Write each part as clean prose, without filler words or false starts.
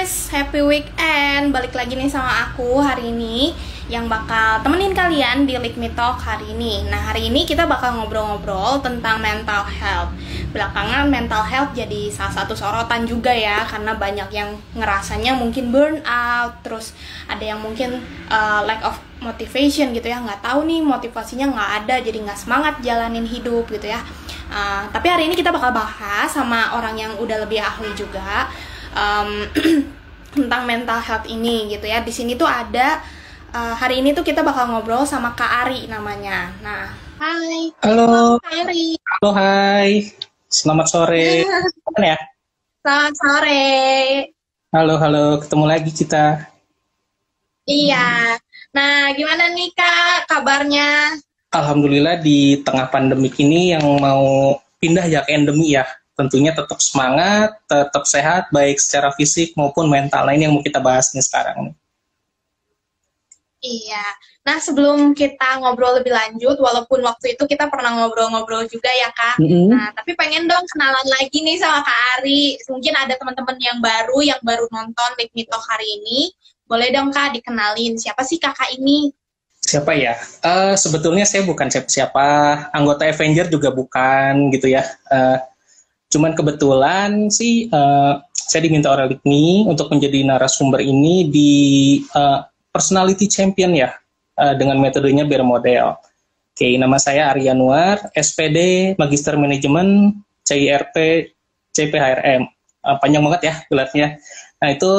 guys, happy weekend. Balik lagi nih sama aku hari ini yang bakal temenin kalian di Lick Me Talk hari ini. Nah, hari ini kita bakal ngobrol-ngobrol tentang mental health. Belakangan mental health jadi salah satu sorotan juga ya, karena banyak yang ngerasanya mungkin burnout, terus ada yang mungkin lack of motivation gitu ya, nggak tahu nih motivasinya nggak ada, jadi nggak semangat jalanin hidup gitu ya. Tapi hari ini kita bakal bahas sama orang yang udah lebih ahli juga tentang mental health ini gitu ya. Di sini tuh ada hari ini tuh kita bakal ngobrol sama Kak Ari namanya. Nah, hai. Halo. Kak Ari. Halo, hai. Selamat sore. Ya? Selamat sore. Halo. Ketemu lagi kita. Iya. Nah, gimana nih Kak kabarnya? Alhamdulillah di tengah pandemik ini yang mau pindah ya ke endemi ya. Tentunya tetap semangat, tetap sehat, baik secara fisik maupun mental. Nah, ini yang mau kita bahas nih sekarang. Iya. Nah, sebelum kita ngobrol lebih lanjut, walaupun waktu itu kita pernah ngobrol-ngobrol juga ya, Kak. Nah, tapi pengen dong kenalan lagi nih sama Kak Ari. Mungkin ada teman-teman yang baru nonton Lick Me Talk hari ini. Boleh dong, Kak, dikenalin. Siapa sih kakak ini? Siapa ya? Sebetulnya saya bukan siapa-siapa. Anggota Avenger juga bukan, gitu ya. Cuman kebetulan sih saya diminta oleh Lick Me untuk menjadi narasumber ini di Personality Champion ya, dengan metodenya Bear Model. Oke, nama saya Arya Nuar, SPD, Magister Manajemen, CIRP, CPHRM. Panjang banget ya gelarnya. Nah itu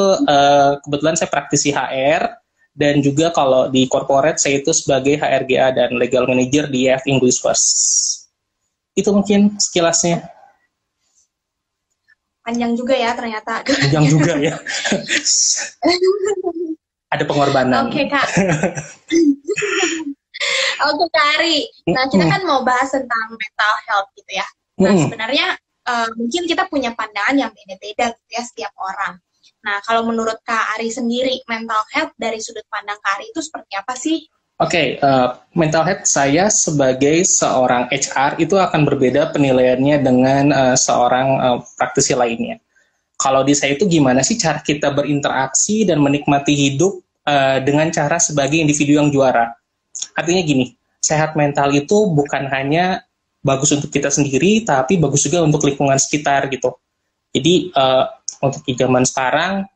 kebetulan saya praktisi HR, dan juga kalau di corporate saya itu sebagai HRGA dan Legal Manager di EF English First. Itu mungkin sekilasnya. Panjang juga ya ternyata. Panjang juga ya. Ada pengorbanan. Oke, Kak. Oke, Kak Ari. Nah, kita kan mau bahas tentang mental health gitu ya. Nah, sebenarnya mungkin kita punya pandangan yang beda-beda gitu ya setiap orang. Nah, kalau menurut Kak Ari sendiri, mental health dari sudut pandang Kak Ari itu seperti apa sih? Oke, mental health saya sebagai seorang HR itu akan berbeda penilaiannya dengan seorang praktisi lainnya. Kalau di saya itu gimana sih cara kita berinteraksi dan menikmati hidup dengan cara sebagai individu yang juara. Artinya gini, sehat mental itu bukan hanya bagus untuk kita sendiri, tapi bagus juga untuk lingkungan sekitar gitu. Jadi untuk di zaman sekarang,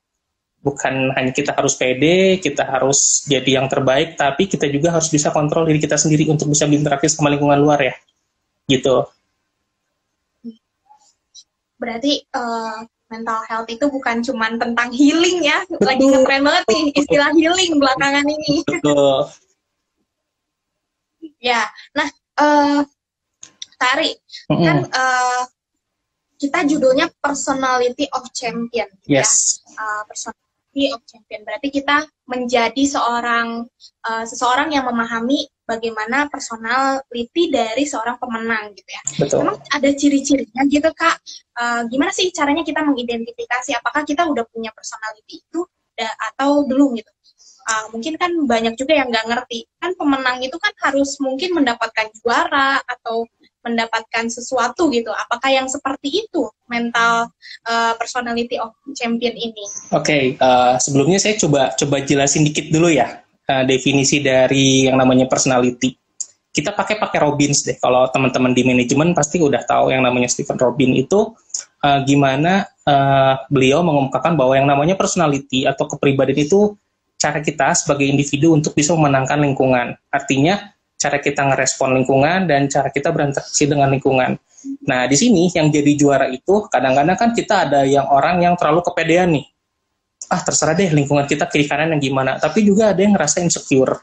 bukan hanya kita harus pede, kita harus jadi yang terbaik, tapi kita juga harus bisa kontrol diri kita sendiri untuk bisa berinteraksi sama lingkungan luar ya, gitu. Berarti mental health itu bukan cuma tentang healing ya. Betul. Lagi ngetren banget nih istilah healing belakangan ini. Betul. Ya, nah Tari, kan kita judulnya Personality of Champion, Yes. ya. Personality of Champion berarti kita menjadi seseorang yang memahami bagaimana personality dari seorang pemenang gitu ya. Betul. Emang ada ciri-cirinya gitu Kak? Gimana sih caranya kita mengidentifikasi apakah kita udah punya personality itu atau belum gitu? Mungkin kan banyak juga yang nggak ngerti. Kan pemenang itu kan harus mungkin mendapatkan juara atau mendapatkan sesuatu gitu. Apakah yang seperti itu mental personality of champion ini? Oke, sebelumnya saya coba jelasin dikit dulu ya definisi dari yang namanya personality. Kita pakai Robbins deh. Kalau teman-teman di manajemen pasti udah tahu yang namanya Stephen Robbins itu gimana beliau mengemukakan bahwa yang namanya personality atau kepribadian itu cara kita sebagai individu untuk bisa memenangkan lingkungan. Artinya cara kita ngerespon lingkungan dan cara kita berinteraksi dengan lingkungan. Nah, di sini yang jadi juara itu kadang-kadang kan kita ada yang orang yang terlalu kepedean nih. Terserah deh lingkungan kita kiri kanan yang gimana. Tapi juga ada yang ngerasa insecure.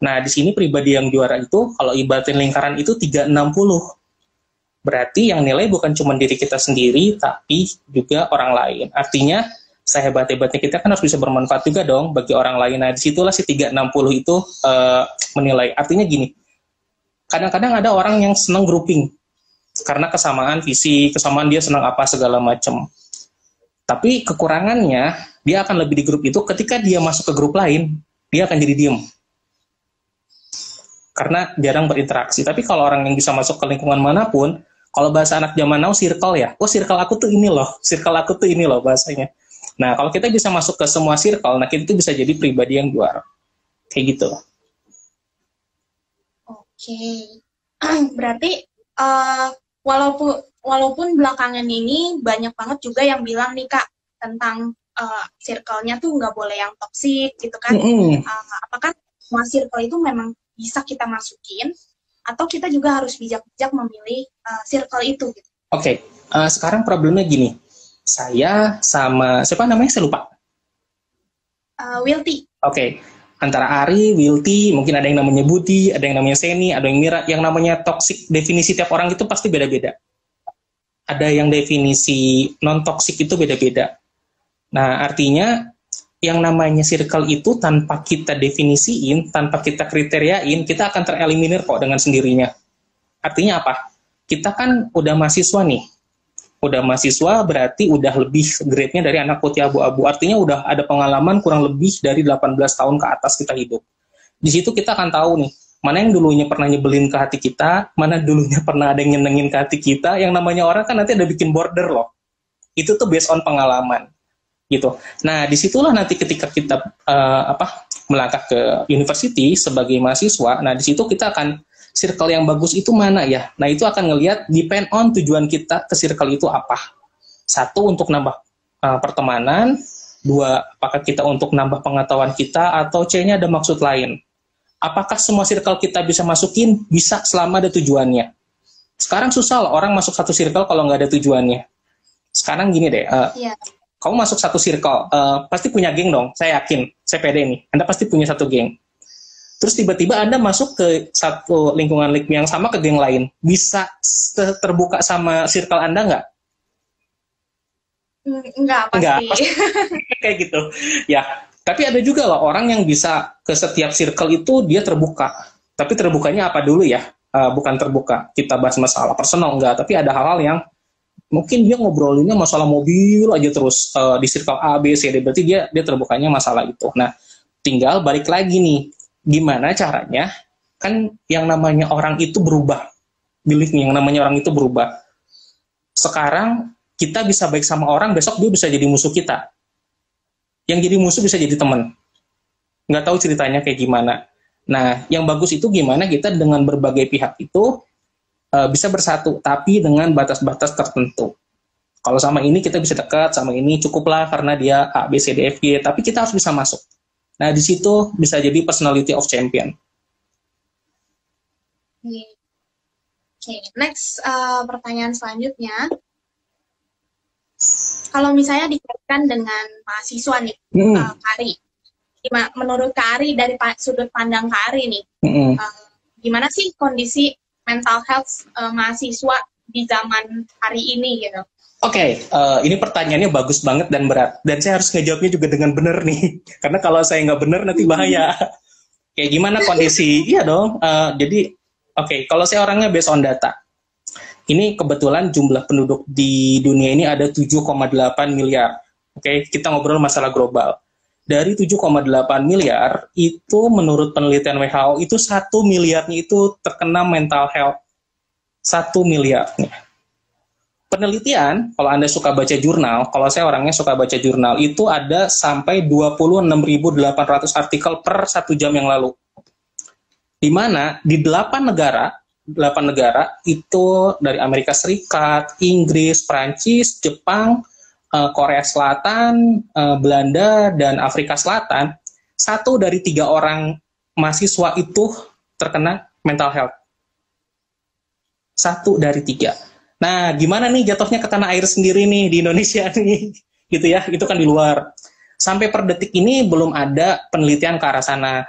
Nah, di sini pribadi yang juara itu kalau ibaratin lingkaran itu 360. Berarti yang nilai bukan cuma diri kita sendiri, tapi juga orang lain. Artinya sehebat-hebatnya kita kan harus bisa bermanfaat juga dong bagi orang lain. Nah, disitulah si 360 itu menilai. Artinya gini, kadang-kadang ada orang yang senang grouping karena kesamaan visi, kesamaan dia senang apa segala macam. Tapi kekurangannya, dia akan lebih di grup itu ketika dia masuk ke grup lain, dia akan jadi diem. Karena jarang berinteraksi. Tapi kalau orang yang bisa masuk ke lingkungan manapun, kalau bahasa anak zaman now circle ya, circle aku tuh ini loh bahasanya. Nah, kalau kita bisa masuk ke semua circle, nah kita itu bisa jadi pribadi yang juara. Kayak gitu. Oke. Berarti walaupun belakangan ini banyak banget juga yang bilang nih Kak tentang circle-nya tuh nggak boleh yang toksik gitu kan. Apakah semua circle itu memang bisa kita masukin atau kita juga harus bijak-bijak memilih circle itu gitu? Oke. Sekarang problemnya gini. Saya sama siapa namanya? Saya lupa. Wilty. Oke. Antara Ari, Wilty, mungkin ada yang namanya Budi, ada yang namanya Seni, ada yang Mira. Yang namanya toxic, definisi tiap orang itu pasti beda-beda. Ada yang definisi non-toxic itu beda-beda. Nah, artinya yang namanya circle itu tanpa kita definisiin, tanpa kita kriteriain, kita akan tereliminir kok dengan sendirinya. Artinya apa? Kita kan udah mahasiswa nih. Udah mahasiswa berarti udah lebih grade-nya dari anak putih abu-abu. Artinya udah ada pengalaman kurang lebih dari 18 tahun ke atas kita hidup. Di situ kita akan tahu nih, mana yang dulunya pernah nyebelin ke hati kita, mana dulunya pernah ada yang nyenengin ke hati kita. Yang namanya orang kan nanti ada bikin border loh. Itu tuh based on pengalaman. Gitu. Nah, disitulah nanti ketika kita melangkah ke university sebagai mahasiswa, nah di situ kita akan circle yang bagus itu mana ya? Nah, itu akan ngelihat depend on tujuan kita ke circle itu apa. Satu, untuk nambah pertemanan. Dua, apakah kita untuk nambah pengetahuan kita, atau C-nya ada maksud lain. Apakah semua circle kita bisa masukin? Bisa selama ada tujuannya. Sekarang susah loh orang masuk satu circle kalau nggak ada tujuannya. Sekarang gini deh, kamu masuk satu circle, pasti punya geng dong, saya yakin, saya pede nih, Anda pasti punya satu geng. Terus tiba-tiba Anda masuk ke satu lingkungan yang sama ke geng lain. Bisa terbuka sama circle Anda nggak? Enggak, pasti. Enggak, pasti. Kayak gitu. Ya, tapi ada juga loh orang yang bisa ke setiap circle itu dia terbuka. Tapi terbukanya apa dulu ya? Bukan terbuka, kita bahas masalah personal, enggak. Tapi ada hal-hal yang mungkin dia ngobrolinnya masalah mobil aja terus di circle A, B, C, D. Berarti dia terbukanya masalah itu. Nah, tinggal balik lagi nih. Gimana caranya, kan yang namanya orang itu berubah. Believe me, yang namanya orang itu berubah. Sekarang, kita bisa baik sama orang, besok dia bisa jadi musuh kita. Yang jadi musuh bisa jadi teman. Nggak tahu ceritanya kayak gimana. Nah, yang bagus itu gimana kita dengan berbagai pihak itu bisa bersatu, tapi dengan batas-batas tertentu. Kalau sama ini kita bisa dekat, sama ini cukuplah karena dia A, B, C, D, F, G, tapi kita harus bisa masuk. Nah, di situ bisa jadi personality of champion. Oke, next pertanyaan selanjutnya. Kalau misalnya dikaitkan dengan mahasiswa nih, Kari, menurut Kari dari sudut pandang Kari nih, gimana sih kondisi mental health mahasiswa di zaman hari ini gitu? Oke, ini pertanyaannya bagus banget dan berat. Dan saya harus ngejawabnya juga dengan benar nih. Karena kalau saya nggak benar nanti bahaya. Kayak gimana kondisi? Iya dong. Jadi, kalau saya orangnya based on data. Ini kebetulan jumlah penduduk di dunia ini ada 7,8 miliar. Kita ngobrol masalah global. Dari 7,8 miliar, itu menurut penelitian WHO, itu 1 miliarnya itu terkena mental health. 1 miliarnya. Penelitian, kalau Anda suka baca jurnal, kalau saya orangnya suka baca jurnal, itu ada sampai 26.800 artikel per 1 jam yang lalu. Di mana di 8 negara itu dari Amerika Serikat, Inggris, Prancis, Jepang, Korea Selatan, Belanda, dan Afrika Selatan, 1 dari 3 orang mahasiswa itu terkena mental health. 1 dari 3. Nah, gimana nih jatuhnya ke tanah air sendiri nih di Indonesia nih, gitu ya? Itu kan di luar. Sampai per detik ini belum ada penelitian ke arah sana.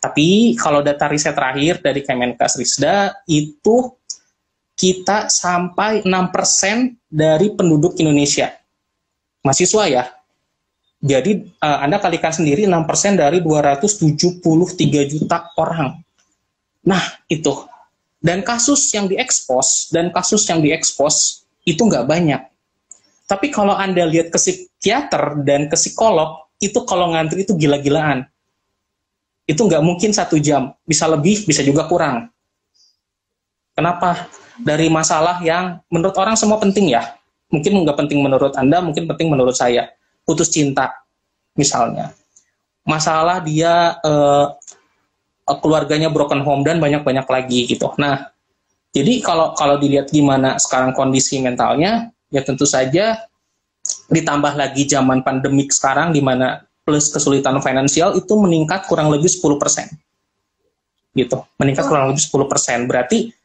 Tapi kalau data riset terakhir dari Kemenkes-Risda itu kita sampai 6% dari penduduk Indonesia. Mahasiswa ya. Jadi Anda kalikan sendiri 6% dari 273 juta orang. Nah, itu. Dan kasus yang diekspos itu nggak banyak. Tapi kalau Anda lihat ke psikiater dan ke psikolog, itu kalau ngantri itu gila-gilaan. Itu nggak mungkin 1 jam. Bisa lebih, bisa juga kurang. Kenapa? Dari masalah yang menurut orang semua penting ya. Mungkin nggak penting menurut Anda, mungkin penting menurut saya. putus cinta misalnya, masalah dia keluarganya broken home dan banyak-banyak lagi gitu. Nah, jadi kalau dilihat gimana sekarang kondisi mentalnya, ya tentu saja ditambah lagi zaman pandemik sekarang di mana plus kesulitan finansial itu meningkat kurang lebih 10%. Gitu. Meningkat kurang lebih 10%. Berarti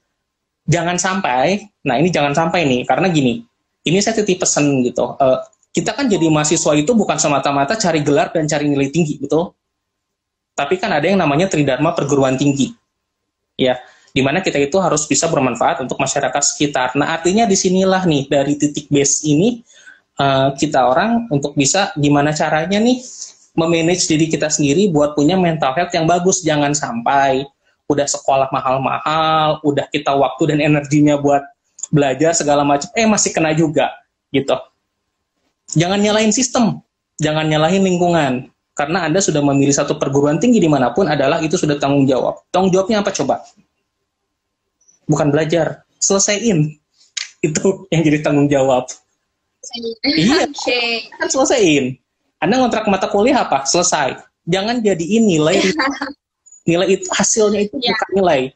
jangan sampai, nah ini jangan sampai nih, karena gini, ini saya titip pesan gitu. Kita kan jadi mahasiswa itu bukan semata-mata cari gelar dan cari nilai tinggi, betul? Tapi kan ada yang namanya Tridharma perguruan tinggi. Ya, di mana kita itu harus bisa bermanfaat untuk masyarakat sekitar. Nah, artinya disinilah nih, dari titik base ini, kita orang untuk bisa gimana caranya nih memanage diri kita sendiri buat punya mental health yang bagus. Jangan sampai udah sekolah mahal-mahal, udah kita waktu dan energinya buat belajar segala macam, masih kena juga, gitu. Jangan nyalahin sistem, jangan nyalahin lingkungan. Karena Anda sudah memilih satu perguruan tinggi dimanapun adalah itu sudah tanggung jawab. Tanggung jawabnya apa coba? Bukan belajar, selesaiin. Itu yang jadi tanggung jawab. Iya, kan selesaiin. Anda ngontrak mata kuliah apa? Selesai. Jangan jadiin nilai itu hasilnya itu bukan nilai.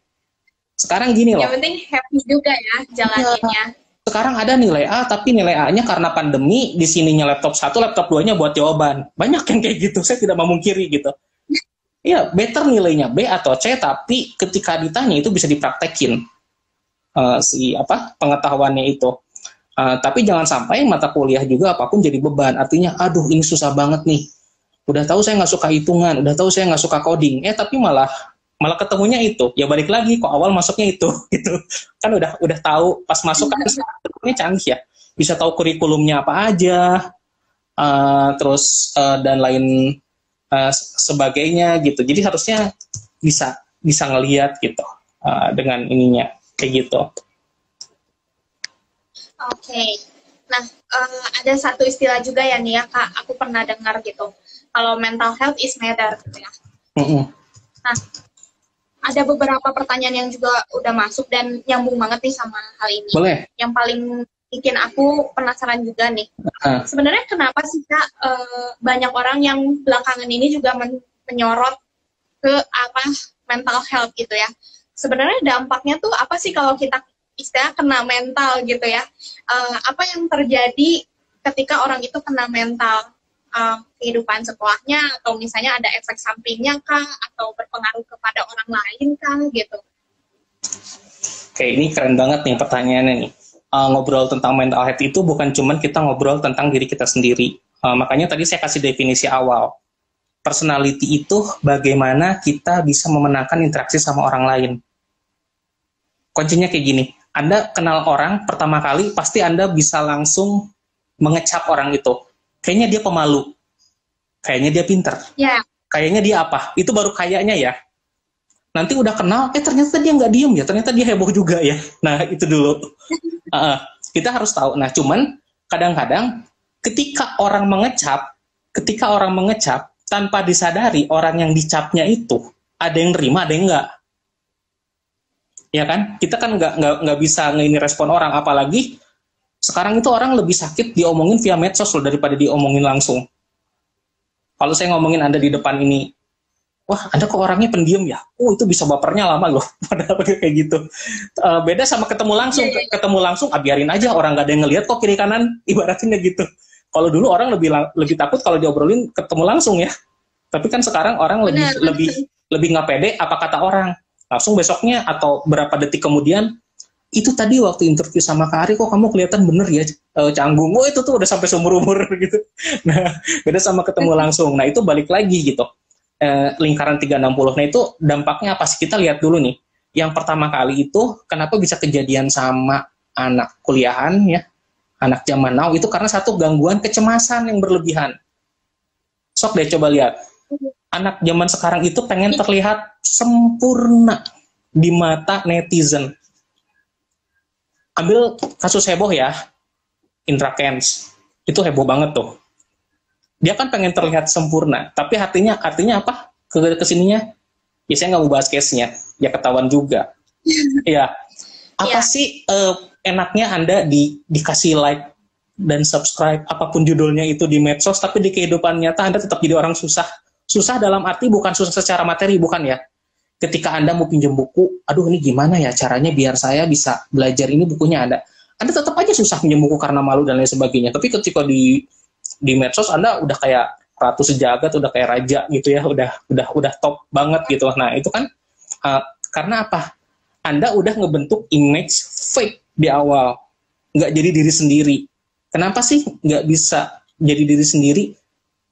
Sekarang gini loh. Yang penting happy juga ya jalaninnya. Sekarang ada nilai A, tapi nilai A-nya karena pandemi, di sininya laptop 1, laptop 2-nya buat jawaban. Banyak yang kayak gitu, saya tidak memungkiri gitu. Iya, better nilainya B atau C, tapi ketika ditanya itu bisa dipraktekin pengetahuannya itu. Tapi jangan sampai mata kuliah juga apapun jadi beban. Artinya, aduh ini susah banget nih. Udah tahu saya nggak suka hitungan, udah tahu saya nggak suka coding. Tapi malah ketemunya itu. Ya balik lagi, kok awal masuknya itu. Gitu. Kan udah tahu, pas masuk kan ini canggih ya. Bisa tahu kurikulumnya apa aja, dan lain sebagainya gitu. Jadi harusnya bisa ngelihat gitu dengan ininya kayak gitu. Oke. Nah, ada satu istilah juga ya nih ya Kak, aku pernah dengar gitu. Kalau mental health is matter gitu ya. Nah, ada beberapa pertanyaan yang juga udah masuk dan nyambung banget nih sama hal ini. Boleh. Yang paling bikin aku penasaran juga nih. Sebenarnya kenapa sih Kak banyak orang yang belakangan ini juga menyorot ke mental health gitu ya. Sebenarnya dampaknya tuh apa sih kalau kita istilah kena mental gitu ya? Apa yang terjadi ketika orang itu kena mental? Kehidupan sekolahnya atau misalnya ada efek sampingnya kah atau berpengaruh kepada orang lain kah gitu. Oke, ini keren banget nih pertanyaannya nih. Ngobrol tentang mental health itu bukan cuman kita ngobrol tentang diri kita sendiri. Makanya tadi saya kasih definisi awal. Personality itu bagaimana kita bisa memenangkan interaksi sama orang lain. Kuncinya kayak gini. Anda kenal orang pertama kali pasti Anda bisa langsung mengecap orang itu. Kayaknya dia pemalu, kayaknya dia pinter, kayaknya dia apa, itu baru kayaknya ya. Nanti udah kenal, ternyata dia nggak diem ya, ternyata dia heboh juga ya. Nah itu dulu, kita harus tahu. Nah cuman kadang-kadang ketika orang mengecap tanpa disadari orang yang dicapnya itu ada yang nerima, ada yang enggak. Ya kan, kita kan nggak bisa respon orang, apalagi sekarang itu orang lebih sakit diomongin via medsos loh daripada diomongin langsung. Kalau saya ngomongin Anda di depan ini, wah Anda kok orangnya pendiam ya? Oh itu bisa bapernya lama loh. Padahal kayak gitu. Beda sama ketemu langsung. Ketemu langsung, biarin aja orang nggak ada yang ngelihat kok kiri kanan. Ibaratnya gitu. Kalau dulu orang lebih takut kalau diobrolin ketemu langsung ya. Tapi kan sekarang orang lebih nggak pede apa kata orang. Langsung besoknya atau berapa detik kemudian, itu tadi waktu interview sama Kak Ari kok kamu kelihatan bener ya canggung. Oh itu tuh udah sampai seumur-umur gitu. Nah beda sama ketemu langsung. Nah itu balik lagi gitu. Lingkaran 360. Nah itu dampaknya apa sih? Kita lihat dulu nih. Yang pertama kali itu kenapa bisa kejadian sama anak kuliahan ya, anak zaman now itu karena satu gangguan kecemasan yang berlebihan. Sok deh coba lihat. Anak zaman sekarang itu pengen terlihat sempurna di mata netizen. Ambil kasus heboh ya, Indra Kents, itu heboh banget tuh. Dia kan pengen terlihat sempurna, tapi artinya apa? Kesininya, ya saya nggak mau bahas case-nya, ya ketahuan juga. Ya, apa sih enaknya Anda dikasih like dan subscribe apapun judulnya itu di medsos, tapi di kehidupan nyata Anda tetap jadi orang susah. Susah dalam arti bukan susah secara materi, bukan ya. Ketika Anda mau pinjam buku, aduh ini gimana ya caranya biar saya bisa belajar ini bukunya ada. Anda tetap aja susah pinjam buku karena malu dan lain sebagainya. Tapi ketika di medsos Anda udah kayak ratu sejagat, udah kayak raja gitu ya, udah top banget gitu. Nah itu kan karena apa? Anda udah ngebentuk image fake di awal, nggak jadi diri sendiri. Kenapa sih nggak bisa jadi diri sendiri?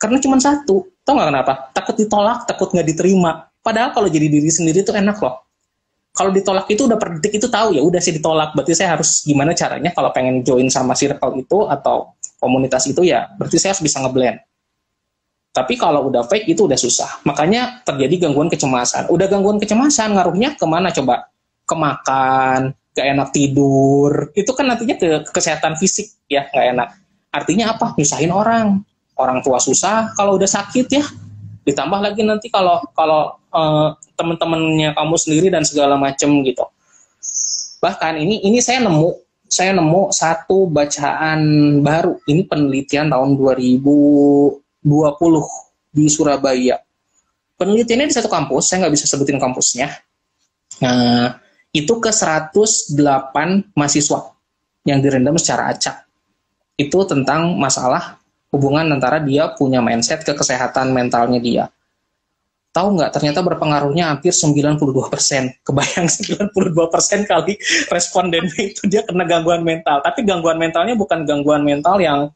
Karena cuma satu, tau nggak kenapa? Takut ditolak, takut nggak diterima. Padahal kalau jadi diri sendiri itu enak loh. Kalau ditolak itu udah per detik itu tahu ya udah sih ditolak. Berarti saya harus gimana caranya kalau pengen join sama circle itu atau komunitas itu ya, berarti saya harus bisa ngeblend. Tapi kalau udah fake itu udah susah. Makanya terjadi gangguan kecemasan. Udah gangguan kecemasan ngaruhnya kemana coba? Ke makan, gak enak tidur. Itu kan nantinya ke kesehatan fisik ya, gak enak. Artinya apa? Nyusahin orang. Orang tua susah kalau udah sakit ya. Ditambah lagi nanti kalau teman-temannya kamu sendiri dan segala macem gitu. Bahkan ini saya nemu satu bacaan baru. Ini penelitian tahun 2020 di Surabaya. Penelitiannya di satu kampus, saya nggak bisa sebutin kampusnya. Itu ke 108 mahasiswa yang direndam secara acak. Itu tentang masalah hubungan antara dia punya mindset ke kesehatan mentalnya dia. Tahu nggak, ternyata berpengaruhnya hampir 92%. Kebayang 92% kali respondennya itu dia kena gangguan mental. Tapi gangguan mentalnya bukan gangguan mental yang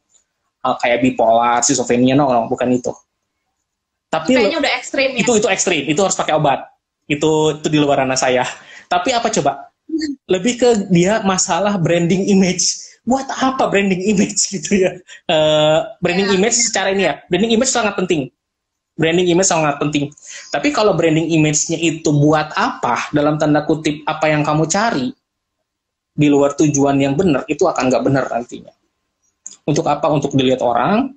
kayak bipolar, schizophrenia, no, bukan itu. Tapi kayaknya udah ekstrim ya? Itu ekstrim, itu harus pakai obat. Itu di luar ranah saya. Tapi apa coba? Lebih ke dia masalah branding image. Buat apa branding image gitu ya? Branding image secara ini ya, branding image sangat penting. Branding image sangat penting. Tapi kalau branding image-nya itu buat apa? Dalam tanda kutip, apa yang kamu cari di luar tujuan yang benar, itu akan nggak benar nantinya. Untuk apa? Untuk dilihat orang.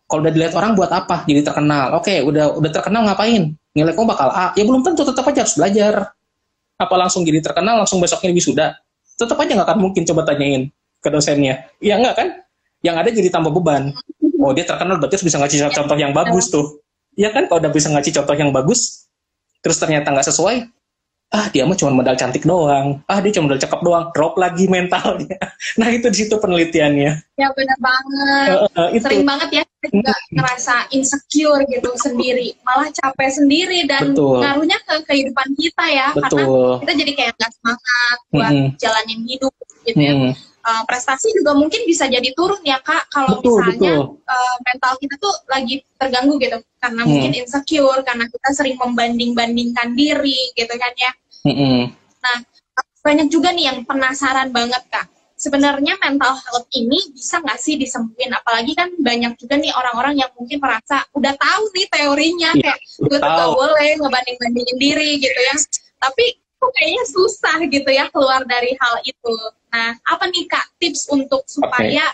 Kalau udah dilihat orang buat apa? Jadi terkenal. Oke, udah terkenal ngapain? Nilai kamu bakal A. Ya belum tentu, tetap aja harus belajar. Apa langsung jadi terkenal, langsung besoknya wisuda? Tetap aja nggak akan mungkin, coba tanyain ke dosennya. Ya nggak kan? Yang ada jadi tambah beban. Oh, dia terkenal berarti harus bisa ngasih contoh yang bagus tuh. Ya kan? Kalau udah bisa ngasih contoh yang bagus, terus ternyata nggak sesuai, dia mah cuma modal cantik doang, dia cuma modal cakep doang, drop lagi mentalnya. Nah itu di situ penelitiannya. Ya benar banget. Sering banget ya kita juga ngerasa insecure gitu sendiri, malah capek sendiri dan ngaruhnya ke kehidupan kita ya. Karena kita jadi kayak nggak semangat buat jalanin hidup gitu ya. Prestasi juga mungkin bisa jadi turun ya Kak, kalau misalnya mental kita tuh lagi terganggu gitu, karena mungkin insecure, karena kita sering membanding-bandingkan diri gitu kan ya. Nah, banyak juga nih yang penasaran banget Kak, sebenarnya mental health ini bisa nggak sih disembuhin? Apalagi kan banyak juga nih orang-orang yang mungkin merasa udah tahu nih teorinya, kayak gue tuh gak boleh ngebanding-bandingin diri gitu ya, tapi kayaknya susah gitu ya keluar dari hal itu. Nah, apa nih Kak tips untuk supaya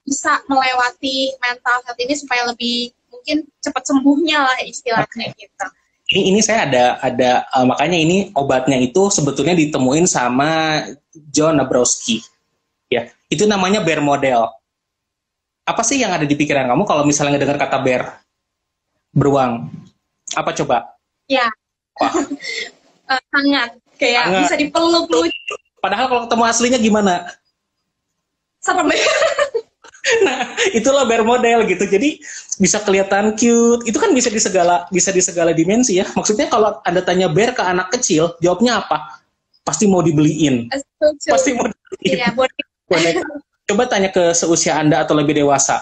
bisa melewati mental health ini supaya lebih mungkin cepat sembuhnya lah istilahnya gitu. Ini saya ada makanya ini obatnya itu sebetulnya ditemuin sama John Nabrowski. Ya, itu namanya bear model. Apa sih yang ada di pikiran kamu kalau misalnya ngedengar kata bear? Beruang. Apa coba? Ya. Hangat, kayak bisa dipeluk lucu. Padahal kalau ketemu aslinya gimana? Serem. Nah, itulah bear model gitu. Jadi bisa kelihatan cute. Itu kan bisa di segala dimensi ya. Maksudnya kalau Anda tanya bear ke anak kecil, jawabnya apa? Pasti mau dibeliin. Pasti mau dibeliin. Iya, boneka. Coba tanya ke seusia Anda atau lebih dewasa.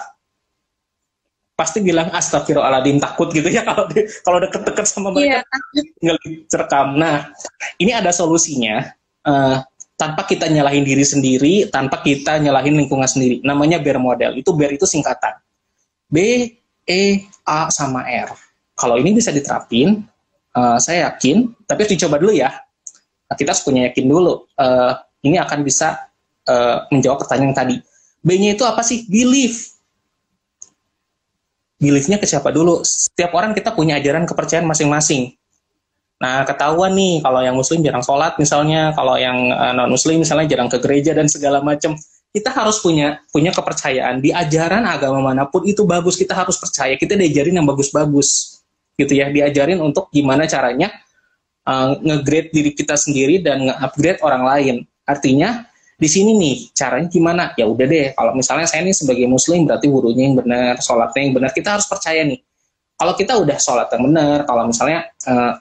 Pasti bilang astagfirullahaladzim, takut gitu ya kalau deket-deket sama mereka, ngerekam. Nah, ini ada solusinya tanpa kita nyalahin diri sendiri, tanpa kita nyalahin lingkungan sendiri. Namanya bear model. Itu bear itu singkatan B, E, A sama R. Kalau ini bisa diterapin, saya yakin, tapi harus dicoba dulu ya. Nah, kita harus punya yakin dulu. Ini akan bisa menjawab pertanyaan tadi. B-nya itu apa sih? Belief. Belief-nya ke siapa dulu? Setiap orang kita punya ajaran kepercayaan masing-masing. Nah, ketahuan nih, kalau yang muslim jarang sholat misalnya, kalau yang non-muslim misalnya jarang ke gereja dan segala macam. kita harus punya kepercayaan di ajaran agama manapun itu bagus, kita harus percaya, kita diajarin yang bagus-bagus gitu ya, diajarin untuk gimana caranya nge-grade diri kita sendiri dan nge-upgrade orang lain. Artinya di sini nih caranya gimana, ya udah deh, kalau misalnya saya nih sebagai muslim berarti wudunya yang benar, sholatnya yang benar, kita harus percaya nih. Kalau kita udah sholat yang benar, kalau misalnya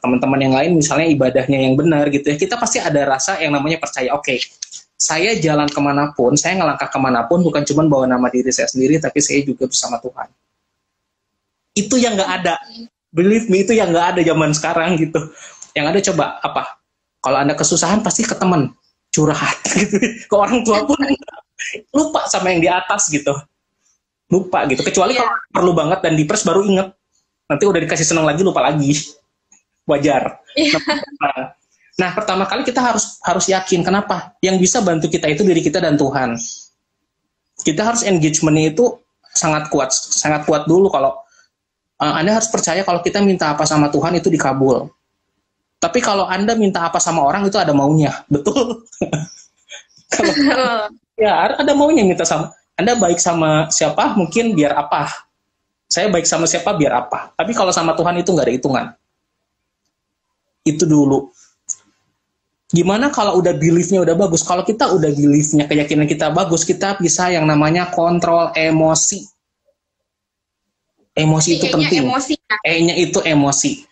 teman-teman yang lain misalnya ibadahnya yang benar gitu ya, kita pasti ada rasa yang namanya percaya. Oke, saya jalan kemanapun, saya ngelangkah kemanapun bukan cuma bawa nama diri saya sendiri, tapi saya juga bersama Tuhan. Itu yang nggak ada, believe me, itu yang nggak ada zaman sekarang gitu. Yang ada coba apa? Kalau Anda kesusahan pasti ke teman, curhat gitu. Ke orang tua pun lupa sama yang di atas gitu, lupa gitu. Kecuali kalau perlu banget dan dipres baru inget. Nanti udah dikasih senang lagi lupa lagi, wajar. Nah, pertama kali kita harus yakin. Kenapa? Yang bisa bantu kita itu diri kita dan Tuhan. Kita harus engagementnya itu sangat kuat dulu. Kalau Anda harus percaya kalau kita minta apa sama Tuhan itu dikabul. Tapi kalau Anda minta apa sama orang itu ada maunya, betul? Kalau ya ada maunya minta sama. Anda baik sama siapa mungkin biar apa? Saya baik sama siapa biar apa? Tapi kalau sama Tuhan itu nggak ada hitungan. Itu dulu. Gimana kalau udah belief-nya udah bagus? Kalau kita udah belief-nya, keyakinan kita bagus, kita bisa yang namanya kontrol emosi. Emosi itu penting. E-nya itu emosi.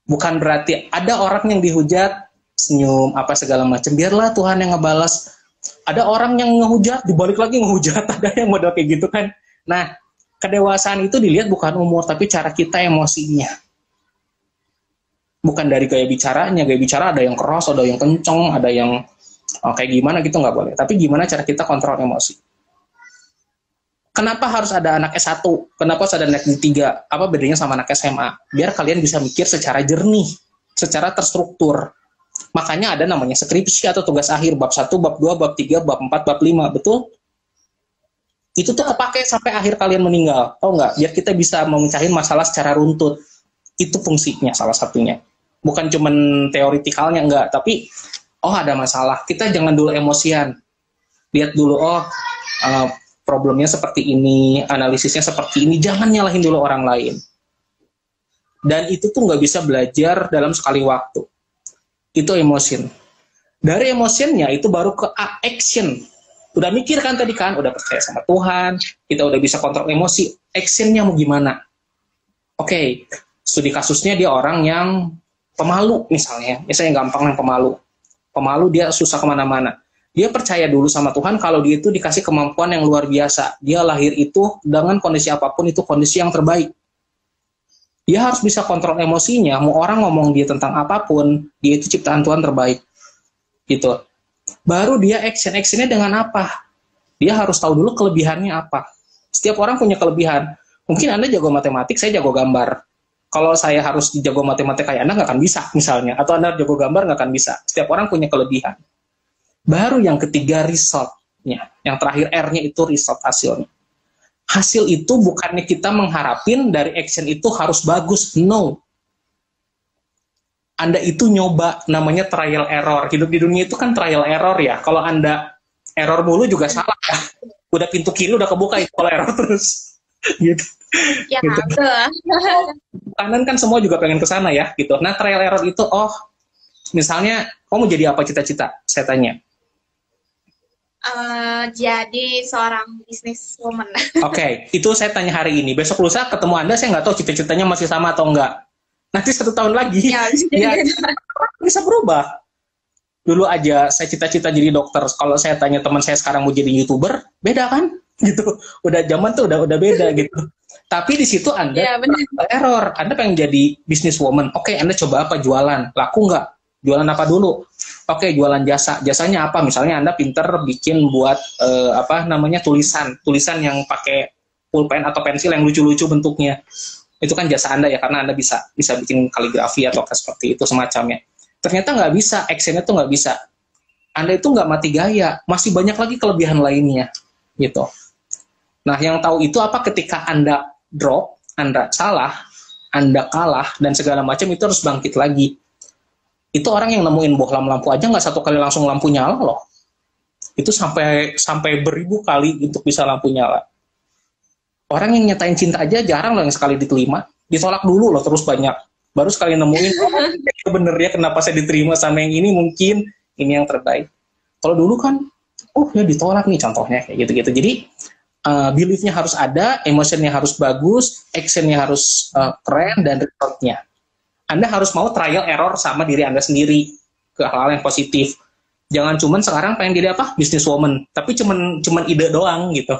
Bukan berarti ada orang yang dihujat, senyum, apa segala macam. Biarlah Tuhan yang ngebalas. Ada orang yang ngehujat, dibalik lagi ngehujat. Ada yang model kayak gitu kan. Nah, kedewasaan itu dilihat bukan umur, tapi cara kita emosinya. Bukan dari gaya bicaranya. Gaya bicara ada yang keras, ada yang kenceng, ada yang kayak gimana gitu, nggak boleh. Tapi gimana cara kita kontrol emosi. Kenapa harus ada anak S1? Kenapa harus ada anak D3? Apa bedanya sama anak SMA? Biar kalian bisa mikir secara jernih, secara terstruktur. Makanya ada namanya skripsi atau tugas akhir, bab 1, bab 2, bab 3, bab 4, bab 5, betul? Itu tuh kepake sampai akhir kalian meninggal, tau nggak? Biar kita bisa memecahin masalah secara runtut. Itu fungsinya salah satunya. Bukan cuman teoritikalnya, enggak. Tapi, ada masalah. Kita jangan dulu emosian. Lihat dulu, problemnya seperti ini, analisisnya seperti ini. Jangan nyalahin dulu orang lain. Dan itu tuh nggak bisa belajar dalam sekali waktu. Itu emotion. Dari emotionnya itu baru ke action. Udah mikir kan tadi kan, udah percaya sama Tuhan, kita udah bisa kontrol emosi, actionnya mau gimana? Oke, studi kasusnya dia orang yang pemalu misalnya gampang yang pemalu. Pemalu dia susah kemana-mana. Dia percaya dulu sama Tuhan kalau dia itu dikasih kemampuan yang luar biasa. Dia lahir itu dengan kondisi apapun itu kondisi yang terbaik. Dia harus bisa kontrol emosinya, mau orang ngomong dia tentang apapun, dia itu ciptaan Tuhan terbaik. Gitu. Baru dia actionnya dengan apa? Dia harus tahu dulu kelebihannya apa. Setiap orang punya kelebihan. Mungkin Anda jago matematik, saya jago gambar. Kalau saya harus jago matematik kayak Anda, nggak akan bisa misalnya. Atau Anda jago gambar, nggak akan bisa. Setiap orang punya kelebihan. Baru yang ketiga, result-nya. Yang terakhir R-nya itu result, hasilnya. Hasil itu bukannya kita mengharapin dari action itu harus bagus. No. Anda itu nyoba, namanya trial error. Hidup di dunia itu kan trial error ya. Kalau Anda error mulu juga salah ya. Udah pintu kiri udah kebuka itu kalau error terus. Gitu. Ya, gitu. Kanan kan semua juga pengen ke sana ya, gitu. Nah, trial error itu, misalnya, kamu jadi apa cita-cita? Saya tanya. Jadi seorang businesswoman. Oke, itu saya tanya hari ini. Besok lusa ketemu Anda, saya nggak tahu cita-citanya masih sama atau enggak. Nanti 1 tahun lagi, ya bisa berubah. Dulu aja saya cita-cita jadi dokter. Kalau saya tanya teman saya sekarang mau jadi YouTuber, beda kan? Gitu. Udah zaman tuh udah beda gitu. Tapi di situ Anda error. Anda pengen jadi businesswoman. Oke, Anda coba apa? Jualan. Laku nggak? Jualan apa dulu? Oke, jualan jasa. Jasanya apa? Misalnya Anda pinter bikin buat tulisan yang pakai pulpen atau pensil yang lucu-lucu bentuknya. Itu kan jasa Anda ya, karena Anda bisa bikin kaligrafi atau seperti itu semacamnya. Ternyata nggak bisa, actionnya tuh nggak bisa. Anda itu nggak mati gaya, masih banyak lagi kelebihan lainnya, gitu. Nah, yang tahu itu apa ketika Anda drop, Anda salah, Anda kalah, dan segala macam itu harus bangkit lagi. Itu orang yang nemuin bohlam lampu aja nggak 1 kali langsung lampu nyala loh. itu sampai beribu kali untuk bisa lampu nyala. Orang yang nyatain cinta aja jarang loh yang sekali diterima, ditolak dulu loh terus banyak, baru sekali nemuin bener ya kenapa saya diterima sama yang ini, mungkin ini yang terbaik. Kalau dulu kan ya ditolak nih contohnya kayak gitu-gitu. Jadi beliefnya harus ada, emotionnya harus bagus, actionnya harus keren, dan resultnya Anda harus mau trial error sama diri Anda sendiri ke hal-hal yang positif. Jangan cuman sekarang pengen jadi apa? Businesswoman, tapi cuman ide doang gitu.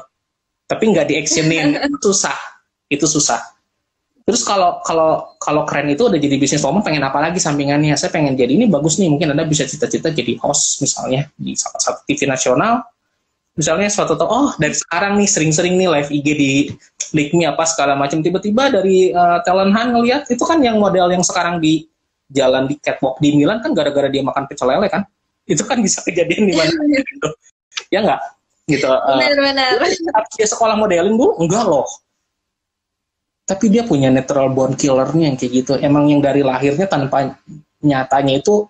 Tapi nggak di actionin, itu susah. Terus kalau keren itu udah jadi businesswoman, pengen apa lagi sampingannya? Saya pengen jadi ini, bagus nih, mungkin Anda bisa cita-cita jadi host misalnya di salah satu TV nasional. Misalnya suatu dari sekarang nih sering-sering nih live IG di Likmi apa segala macam, tiba-tiba dari talent hunt ngelihat itu kan yang model yang sekarang di jalan di catwalk di Milan kan gara-gara dia makan pecel lele kan, itu kan bisa kejadian di mana gitu, ya nggak gitu. Benar-benar. Dia sekolah modeling dulu enggak loh, tapi dia punya natural born killernya yang kayak gitu, emang yang dari lahirnya tanpa nyatanya itu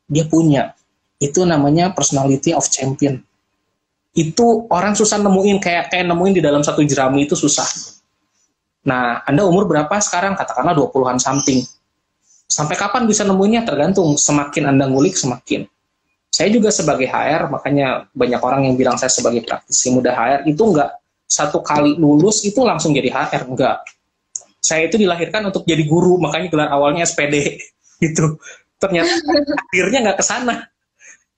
dia punya, itu namanya personality of champion. Itu orang susah nemuin, kayak nemuin di dalam satu jerami itu susah. Nah, Anda umur berapa sekarang? Katakanlah 20-an something. Sampai kapan bisa nemuinnya? Tergantung. Semakin Anda ngulik, semakin. Saya juga sebagai HR, makanya banyak orang yang bilang saya sebagai praktisi muda HR, itu enggak satu kali lulus itu langsung jadi HR, enggak. Saya itu dilahirkan untuk jadi guru, makanya gelar awalnya SPD. Gitu. Ternyata takdirnya nggak ke sana.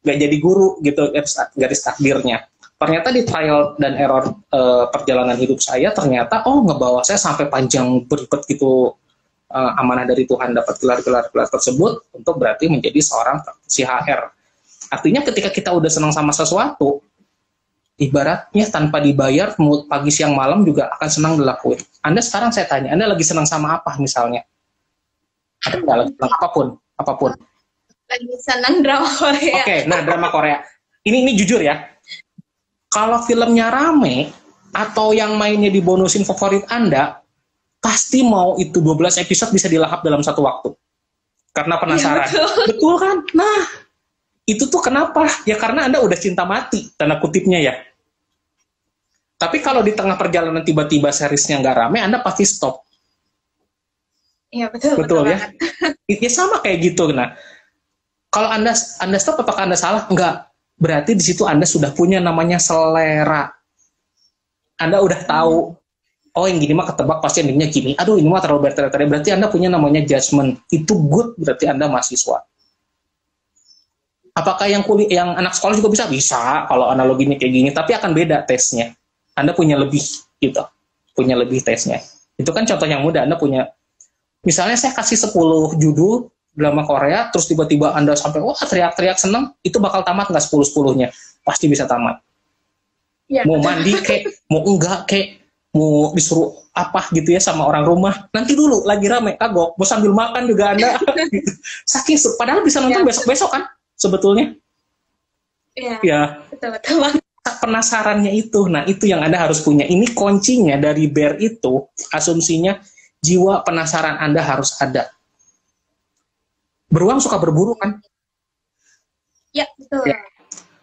Nggak jadi guru, gitu, garis takdirnya. Ternyata di trial dan error perjalanan hidup saya, ternyata ngebawa saya sampai panjang beribet gitu, amanah dari Tuhan dapat gelar-gelar tersebut untuk berarti menjadi seorang praktisi HR. Artinya ketika kita udah senang sama sesuatu, ibaratnya tanpa dibayar pagi siang malam juga akan senang dilakuin. Anda sekarang saya tanya, Anda lagi senang sama apa misalnya? Ada nggak lagi senang apapun? Lagi senang drama Korea. Oke, nah drama Korea. Ini jujur ya. Kalau filmnya rame atau yang mainnya dibonusin favorit Anda, pasti mau itu 12 episode bisa dilahap dalam satu waktu. Karena penasaran. Ya, betul kan? Nah, itu tuh kenapa? Ya karena Anda udah cinta mati, tanda kutipnya ya. Tapi kalau di tengah perjalanan tiba-tiba seriesnya nggak rame, Anda pasti stop. Iya, betul. Betul ya? Ya sama kayak gitu. Nah, kalau Anda stop, apakah Anda salah? Enggak. Berarti di situ Anda sudah punya namanya selera. Anda udah tahu, yang gini mah ketebak pasti endingnya gini. Aduh, ini mah terlalu bertele-tele. Berarti Anda punya namanya judgment. Itu good, berarti Anda mahasiswa. Apakah yang anak sekolah juga bisa? Bisa, kalau analoginya kayak gini. Tapi akan beda tesnya. Anda punya lebih, gitu. Punya lebih tesnya. Itu kan contoh yang mudah. Anda punya, misalnya saya kasih 10 judul drama Korea, terus tiba-tiba Anda sampai, teriak-teriak seneng, itu bakal tamat nggak 10-10-nya? Pasti bisa tamat. Ya. Mau mandi kek, mau enggak kek, mau disuruh apa gitu ya sama orang rumah, nanti dulu, lagi rame, kagok, mau sambil makan juga Anda. Gitu. Saking, padahal bisa nonton besok-besok kan, sebetulnya. Iya. Ya. Betul-betul. Penasarannya itu, nah itu yang Anda harus punya. Ini kuncinya dari Bear itu, asumsinya, jiwa penasaran Anda harus ada. Beruang suka berburu kan? Ya, betul. Ya.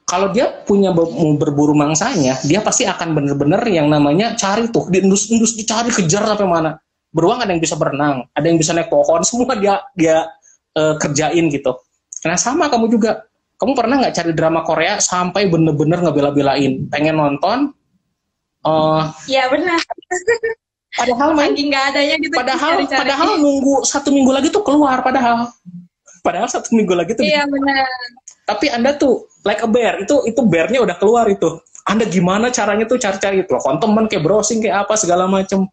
Kalau dia punya mau berburu mangsanya, dia pasti akan bener-bener yang namanya cari tuh, diendus dicari, kejar sampai mana. Beruang ada yang bisa berenang, ada yang bisa naik pohon, semua dia kerjain gitu. Nah sama kamu juga. Kamu pernah nggak cari drama Korea sampai bener-bener ngebela-belain, pengen nonton? Ya benar. Padahal nggak adanya gitu. Padahal nunggu 1 minggu lagi tuh keluar, padahal 1 minggu lagi tuh. Iya benar. Tapi Anda tuh like a bear, itu bearnya udah keluar itu. Anda gimana caranya tuh cari-cari telepon teman, kayak browsing, kayak apa segala macam.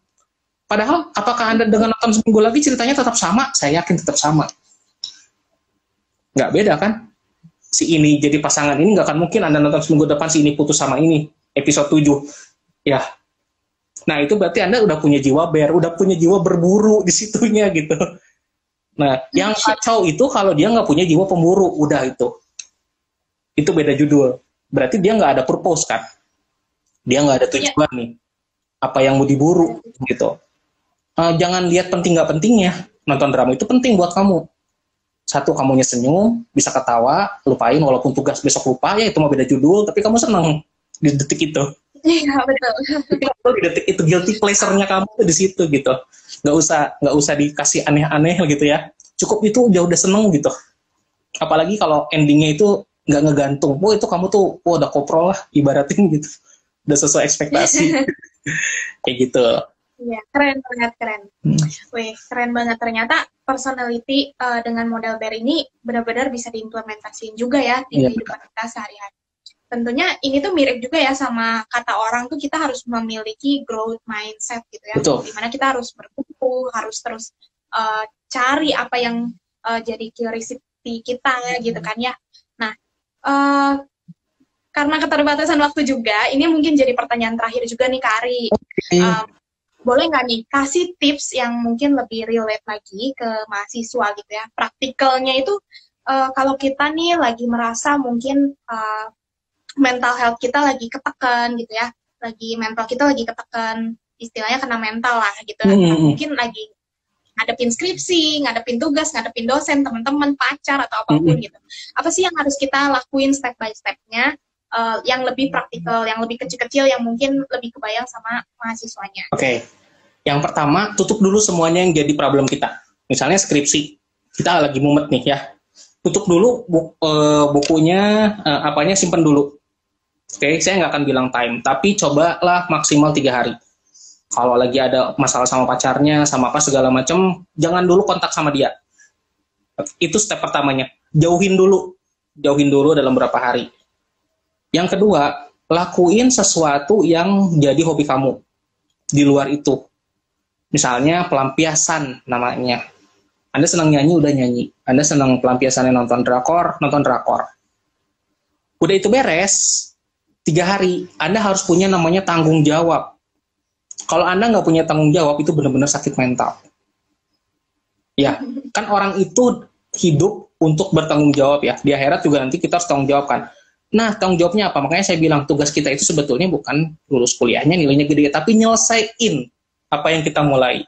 Padahal apakah Anda dengan nonton seminggu lagi ceritanya tetap sama? Saya yakin tetap sama. Nggak beda kan? Si ini jadi pasangan ini nggak akan mungkin Anda nonton seminggu depan si ini putus sama ini, episode 7. Ya. Nah, itu berarti Anda udah punya jiwa bear, udah punya jiwa berburu di situnya gitu. Nah, yang kacau itu kalau dia nggak punya jiwa pemburu, udah itu. Itu beda judul. Berarti dia nggak ada purpose kan? Dia nggak ada tujuan nih. Apa yang mau diburu gitu. Jangan lihat penting nggak pentingnya. Nonton drama itu penting buat kamu. Satu, kamunya senyum, bisa ketawa, lupain walaupun tugas besok lupa, ya itu mah beda judul, tapi kamu seneng di detik itu. Iya, betul. Di detik itu guilty pleasure-nya kamu tuh di situ gitu. Nggak usah dikasih aneh-aneh gitu ya. Cukup itu udah seneng gitu. Apalagi kalau endingnya itu nggak ngegantung. Itu kamu tuh udah koprol lah ibaratin gitu. Udah sesuai ekspektasi. Kayak gitu. Iya, keren banget, keren. Wih, keren banget. Ternyata personality dengan model BER ini benar-benar bisa diimplementasiin juga ya di kehidupan kita sehari-hari. Tentunya ini tuh mirip juga ya sama kata orang tuh kita harus memiliki growth mindset gitu ya. Betul. Dimana kita harus bertumbuh, harus terus cari apa yang jadi curiosity kita gitu kan ya. Nah, karena keterbatasan waktu juga, ini mungkin jadi pertanyaan terakhir juga nih Kak Ari. Boleh nggak nih kasih tips yang mungkin lebih relate lagi ke mahasiswa gitu ya. Praktikalnya itu kalau kita nih lagi merasa mungkin mental health kita lagi ketekan gitu ya. Mental kita lagi ketekan, istilahnya kena mental lah gitu. Mungkin lagi ngadepin skripsi, ngadepin tugas, ngadepin dosen, teman-teman, pacar atau apapun gitu. Apa sih yang harus kita lakuin step by step-nya? Yang lebih praktikal, yang lebih kecil-kecil, yang mungkin lebih kebayang sama mahasiswanya. Oke. Yang pertama, tutup dulu semuanya yang jadi problem kita. Misalnya skripsi, kita lagi mumet nih ya. Tutup dulu bukunya, apanya simpen dulu. Oke, saya nggak akan bilang time, tapi cobalah maksimal 3 hari. Kalau lagi ada masalah sama pacarnya, sama apa segala macam, jangan dulu kontak sama dia. Itu step pertamanya. Jauhin dulu dalam beberapa hari. Yang kedua, lakuin sesuatu yang jadi hobi kamu di luar itu. Misalnya pelampiasan namanya. Anda senang nyanyi, udah nyanyi. Anda senang pelampiasannya nonton drakor. Udah itu beres, 3 hari, Anda harus punya namanya tanggung jawab. Kalau Anda nggak punya tanggung jawab, itu benar-benar sakit mental. Ya, kan orang itu hidup untuk bertanggung jawab ya. Di akhirat juga nanti kita harus tanggung jawab kan. Nah, tanggung jawabnya apa? Makanya saya bilang tugas kita itu sebetulnya bukan lulus kuliahnya nilainya gede, tapi nyelesain apa yang kita mulai.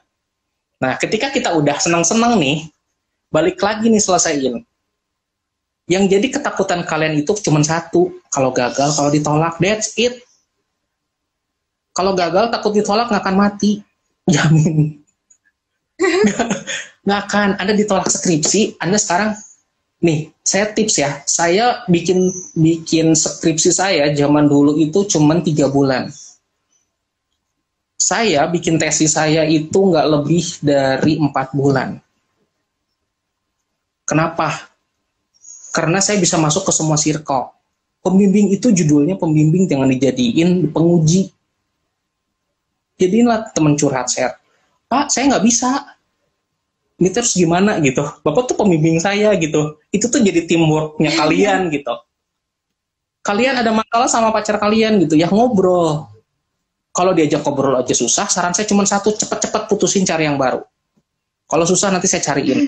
Nah, ketika kita udah senang-senang nih, balik lagi nih selesaiin. Yang jadi ketakutan kalian itu cuma satu, kalau gagal, kalau ditolak, that's it. Kalau gagal, takut ditolak, nggak akan mati. Jamin. Nggak akan. Anda ditolak skripsi, Anda sekarang, nih, saya tips ya, saya bikin skripsi saya zaman dulu itu cuma 3 bulan. Saya bikin tesis saya itu nggak lebih dari 4 bulan. Kenapa? Karena saya bisa masuk ke semua circle. Pembimbing itu judulnya pembimbing, jangan dijadiin penguji. Jadiinlah teman curhat share. Pak, saya nggak bisa. Ini terus gimana gitu. Bapak tuh pembimbing saya gitu. Itu tuh jadi teamwork-nya kalian gitu. Kalian ada masalah sama pacar kalian gitu, ya ngobrol. Kalau diajak ngobrol aja susah, saran saya cuma satu, cepet-cepet putusin, cari yang baru. Kalau susah nanti saya cariin.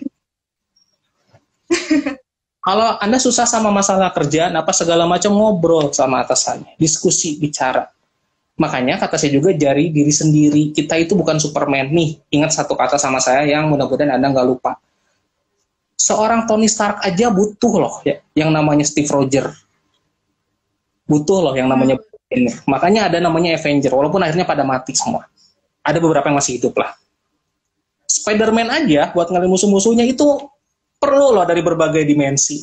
Kalau Anda susah sama masalah kerjaan, apa segala macam, ngobrol sama atasannya. Diskusi, bicara. Makanya kata saya juga, jari diri sendiri. Kita itu bukan Superman. Nih, ingat satu kata sama saya yang mudah-mudahan Anda nggak lupa. Seorang Tony Stark aja butuh loh ya, yang namanya Steve Rogers. Butuh loh yang namanya ini. Makanya ada namanya Avenger, walaupun akhirnya pada mati semua. Ada beberapa yang masih hidup lah. Spider-Man aja buat ngalahin musuh-musuhnya itu perlu loh dari berbagai dimensi.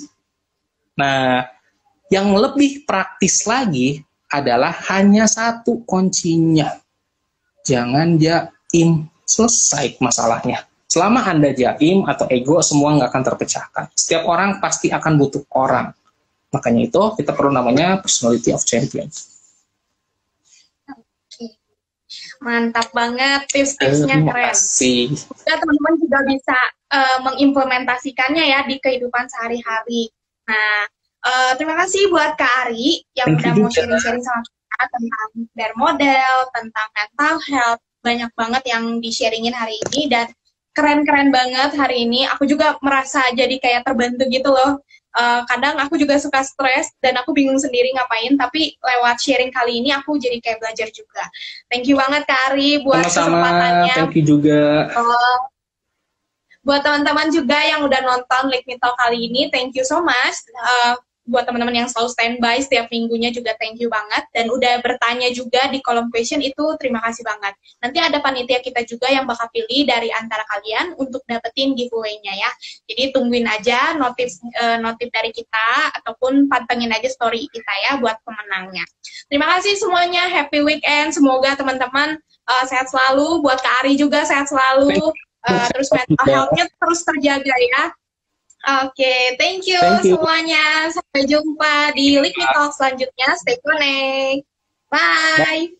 Nah, yang lebih praktis lagi adalah hanya satu kuncinya. Jangan jaim, selesai masalahnya. Selama Anda jaim atau ego, semua nggak akan terpecahkan. Setiap orang pasti akan butuh orang. Makanya itu kita perlu namanya personality of champion. Mantap banget, tips-tipsnya keren. Semoga teman-teman juga bisa mengimplementasikannya ya di kehidupan sehari-hari. Nah, terima kasih buat Kak Ari yang udah mau sharing-sharing sama kita tentang BER model, tentang mental health. Banyak banget yang di-sharingin hari ini dan keren-keren banget hari ini. Aku juga merasa jadi kayak terbantu gitu loh. Kadang aku juga suka stres dan aku bingung sendiri ngapain, tapi lewat sharing kali ini aku jadi kayak belajar juga. Thank you banget Kak Ari buat sama-sama, kesempatannya. thank you juga. Buat teman-teman juga yang udah nonton Like Me Talk kali ini, thank you so much. Buat teman-teman yang selalu standby setiap minggunya juga thank you banget. Dan udah bertanya juga di kolom question itu terima kasih banget. Nanti ada panitia kita juga yang bakal pilih dari antara kalian untuk dapetin giveaway-nya ya. Jadi tungguin aja notif dari kita ataupun pantengin aja story kita ya buat pemenangnya. Terima kasih semuanya, happy weekend. Semoga teman-teman sehat selalu. Buat Kak Ari juga sehat selalu. Terus mental health-nya terus terjaga ya. Oke, thank you semuanya. Sampai jumpa di Like Me Talk selanjutnya. Stay connect. Bye.